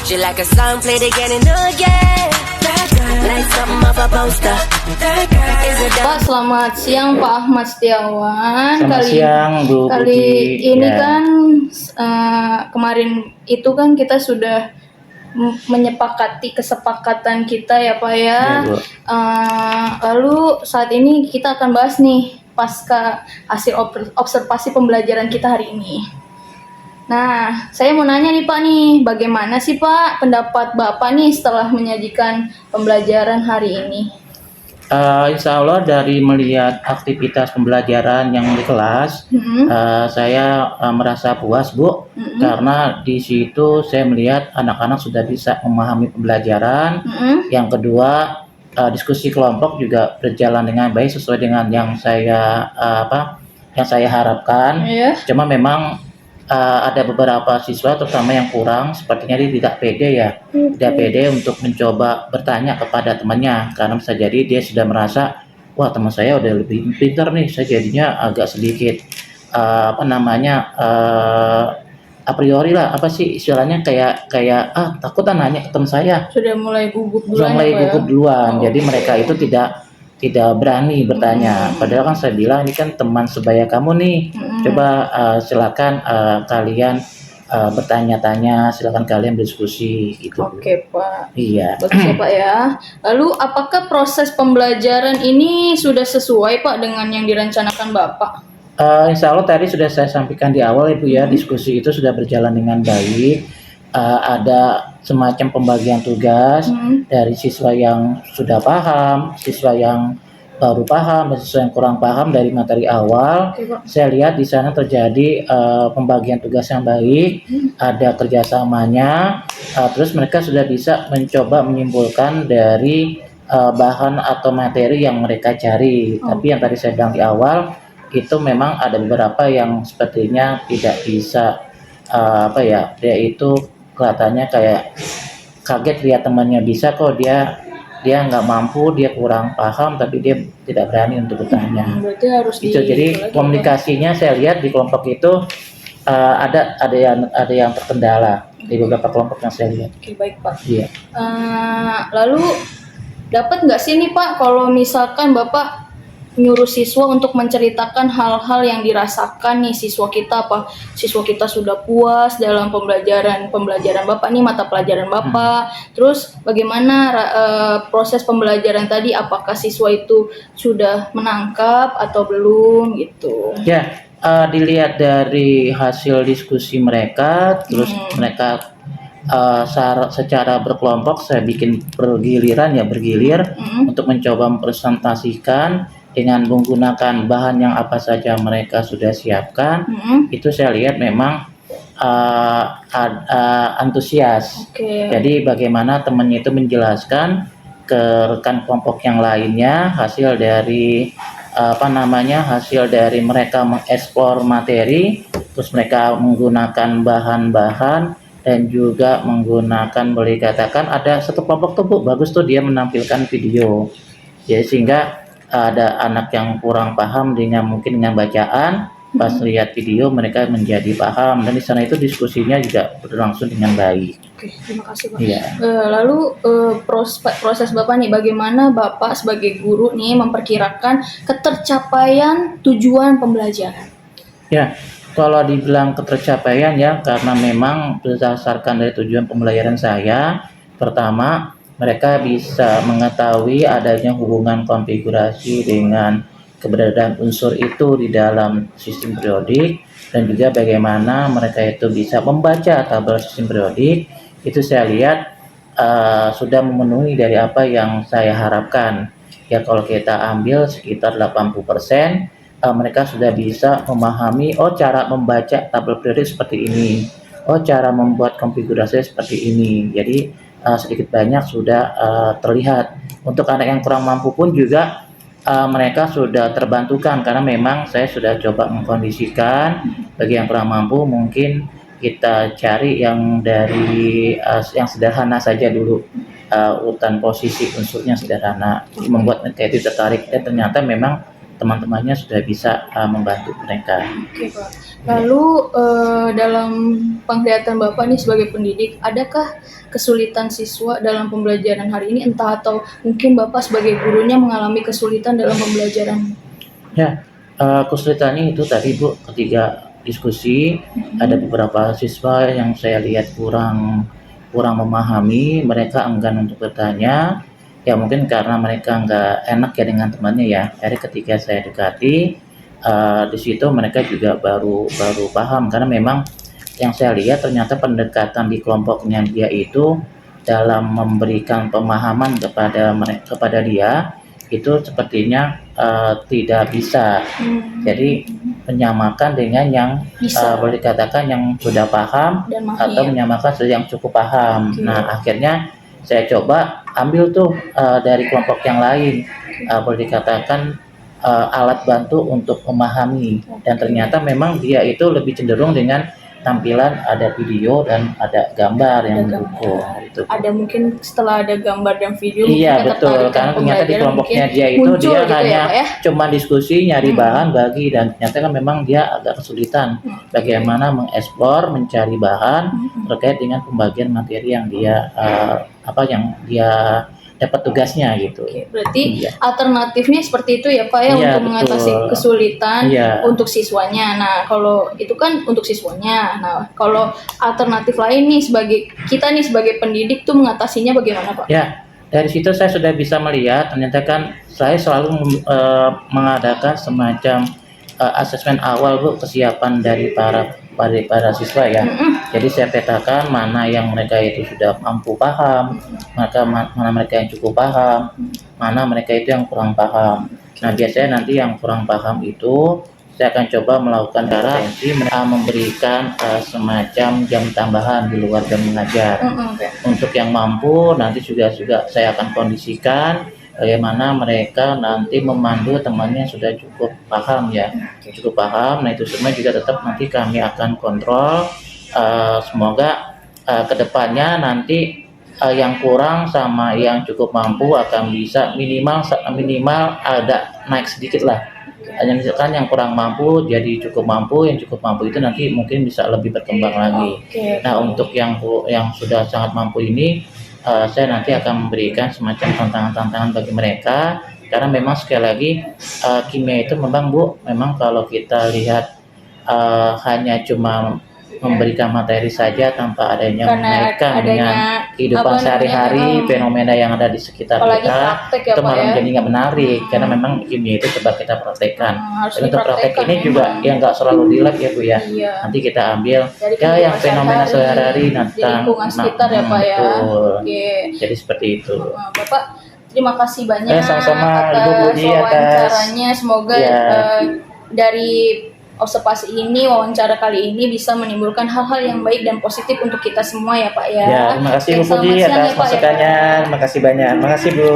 you like a song played again and again. Like something off a poster. Is it Pak, selamat siang Pak Ahmad Setiawan. Selamat siang Bu Kali Puji. ini Ya. kan kemarin itu kan kita sudah menyepakati kesepakatan kita ya Pak ya. Ya, Bu. Lalu saat ini kita akan bahas nih pasca hasil observasi pembelajaran kita hari ini. Nah, saya mau nanya nih Pak nih, bagaimana sih Pak pendapat Bapak nih setelah menyajikan pembelajaran hari ini? Insya Allah dari melihat aktivitas pembelajaran yang di kelas, saya merasa puas Bu, karena di situ saya melihat anak-anak sudah bisa memahami pembelajaran. Yang kedua, diskusi kelompok juga berjalan dengan baik sesuai dengan yang saya harapkan. Iya. Cuma memang ada beberapa siswa terutama yang kurang, sepertinya dia tidak pede ya, tidak pede untuk mencoba bertanya kepada temannya, karena bisa jadi dia sudah merasa, wah teman saya udah lebih pintar nih, saya jadinya agak sedikit a priori lah, apa sih istilahnya, kayak takut nanya ke teman saya, Sudah mulai gugup sudah duluan mulai ya, Pak, ya? gugup duluan. Oh, Jadi oke. mereka itu tidak berani bertanya. Padahal kan saya bilang ini kan teman sebaya kamu nih. Coba silakan kalian bertanya-tanya, silakan kalian berdiskusi gitu. Oke Pak. Iya. Bagus ya Pak ya. Lalu apakah proses pembelajaran ini sudah sesuai Pak dengan yang direncanakan Bapak? Insya Allah tadi sudah saya sampaikan di awal Ibu ya, diskusi itu sudah berjalan dengan baik. Ada semacam pembagian tugas dari siswa yang sudah paham, siswa yang baru paham, dan siswa yang kurang paham dari materi awal. Oke, Pak. Saya lihat di sana terjadi pembagian tugas yang baik, ada kerjasamanya, terus mereka sudah bisa mencoba menyimpulkan dari bahan atau materi yang mereka cari. Tapi yang tadi saya bilang di awal, itu memang ada beberapa yang sepertinya tidak bisa, dia itu kelihatannya kayak kaget lihat temannya bisa kok, dia nggak mampu, dia kurang paham, tapi dia tidak berani untuk bertanya. Berarti harus Itu jadi komunikasinya saya lihat di kelompok itu ada yang terkendala di beberapa kelompok yang saya lihat. Oke, baik Pak. Iya. Lalu dapat nggak sih nih Pak kalau misalkan Bapak nyuruh siswa untuk menceritakan hal-hal yang dirasakan nih siswa kita, apa siswa kita sudah puas dalam pembelajaran Bapak nih, mata pelajaran Bapak. Terus bagaimana proses pembelajaran tadi, apakah siswa itu sudah menangkap atau belum gitu. Ya, dilihat dari hasil diskusi mereka, terus mereka secara berkelompok saya bikin bergilir untuk mencoba mempresentasikan dengan menggunakan bahan yang apa saja mereka sudah siapkan. Itu saya lihat memang antusias. Oke. Jadi bagaimana temannya itu menjelaskan ke rekan kelompok yang lainnya hasil dari mereka mengeksplor materi, terus mereka menggunakan bahan-bahan dan juga menggunakan, boleh dikatakan ada satu kelompok tuh Bu, bagus tuh dia menampilkan video. Jadi sehingga ada anak yang kurang paham dengan bacaan, pas lihat video mereka menjadi paham, dan di sana itu diskusinya juga berlangsung dengan baik. Oke, terima kasih Pak. Iya. Lalu proses Bapak nih, bagaimana Bapak sebagai guru nih memperkirakan ketercapaian tujuan pembelajaran? Ya, kalau dibilang ketercapaian ya, karena memang berdasarkan dari tujuan pembelajaran saya, pertama mereka bisa mengetahui adanya hubungan konfigurasi dengan keberadaan unsur itu di dalam sistem periodik, dan juga bagaimana mereka itu bisa membaca tabel sistem periodik. Itu saya lihat sudah memenuhi dari apa yang saya harapkan. Ya, kalau kita ambil sekitar 80%, mereka sudah bisa memahami, cara membaca tabel periodik seperti ini, cara membuat konfigurasi seperti ini. Jadi sedikit banyak sudah terlihat. Untuk anak yang kurang mampu pun juga mereka sudah terbantukan, karena memang saya sudah coba mengkondisikan bagi yang kurang mampu mungkin kita cari yang dari yang sederhana saja dulu, urutan posisi unsurnya sederhana, membuat mereka itu tertarik, dan ternyata memang teman-temannya sudah bisa membantu mereka. Oke, Pak. Lalu dalam penglihatan Bapak nih sebagai pendidik, adakah kesulitan siswa dalam pembelajaran hari ini, entah atau mungkin Bapak sebagai gurunya mengalami kesulitan dalam pembelajaran? Ya, kesulitannya itu tadi Bu, ketika diskusi ada beberapa siswa yang saya lihat kurang memahami, mereka enggan untuk bertanya. Ya mungkin karena mereka nggak enak ya dengan temannya ya. Jadi ketika saya dekati, di situ mereka juga baru paham karena memang yang saya lihat ternyata pendekatan di kelompoknya dia itu dalam memberikan pemahaman kepada dia itu sepertinya tidak bisa. Jadi menyamakan dengan yang boleh dikatakan yang sudah paham Dan atau mahir. menyamakan yang cukup paham. Oke. Nah akhirnya saya coba ambil tuh dari kelompok yang lain, boleh dikatakan alat bantu untuk memahami, dan ternyata memang dia itu lebih cenderung dengan tampilan ada video dan ada gambar yang mendukung itu. Ada mungkin setelah ada gambar dan video, Iya mungkin betul, ketertarikan karena ternyata di pembelajaran kelompoknya mungkin dia itu muncul dia gitu hanya ya, Pak ya? cuma diskusi nyari bahan bagi, dan ternyata kan memang dia agak kesulitan bagaimana mengeksplor mencari bahan terkait dengan pembagian materi yang dia yang dia dapat tugasnya gitu. Oke, berarti Iya. alternatifnya seperti itu ya Pak ya, Iya, untuk mengatasi betul. kesulitan Iya. untuk siswanya. Nah, kalau itu kan untuk siswanya. Nah, kalau alternatif lain nih sebagai pendidik tuh mengatasinya bagaimana Pak? Ya, dari situ saya sudah bisa melihat ternyata kan saya selalu mengadakan semacam asesmen awal Bu, kesiapan dari para siswa ya. Jadi saya petakan mana yang mereka itu sudah mampu paham, mana mereka yang cukup paham, mana mereka itu yang kurang paham. Nah biasanya nanti yang kurang paham itu saya akan coba melakukan intervensi, memberikan semacam jam tambahan di luar jam mengajar. Untuk yang mampu nanti juga saya akan kondisikan bagaimana mereka nanti memandu temannya sudah cukup paham ya, cukup paham. Nah itu semua juga tetap nanti kami akan kontrol. Semoga kedepannya nanti yang kurang sama yang cukup mampu akan bisa minimal ada naik sedikit lah. Hanya misalkan yang kurang mampu jadi cukup mampu, yang cukup mampu itu nanti mungkin bisa lebih berkembang lagi. Nah untuk yang sudah sangat mampu ini, saya nanti akan memberikan semacam tantangan-tantangan bagi mereka, karena memang sekali lagi kimia itu memang Bu, memang kalau kita lihat hanya cuma memberikan materi saja tanpa adanya mengaitkan dengan kehidupan sehari-hari, fenomena yang ada di sekitar kita, itu malah menjadi nggak menarik, karena memang kimia itu coba kita praktekkan. Dan untuk praktek ini juga yang nggak selalu di lab ya Bu ya, nanti kita ambil ya yang fenomena sehari-hari tentang lingkungan sekitar ya Pak ya. Jadi seperti itu. Bapak, terima kasih banyak sama-sama atas Ibu Budi wawancaranya. Semoga dari wawancara kali ini bisa menimbulkan hal-hal yang baik dan positif untuk kita semua ya Pak ya. Ya, terima kasih Bu Budi atas masukannya. Terima kasih banyak. Terima kasih Bu.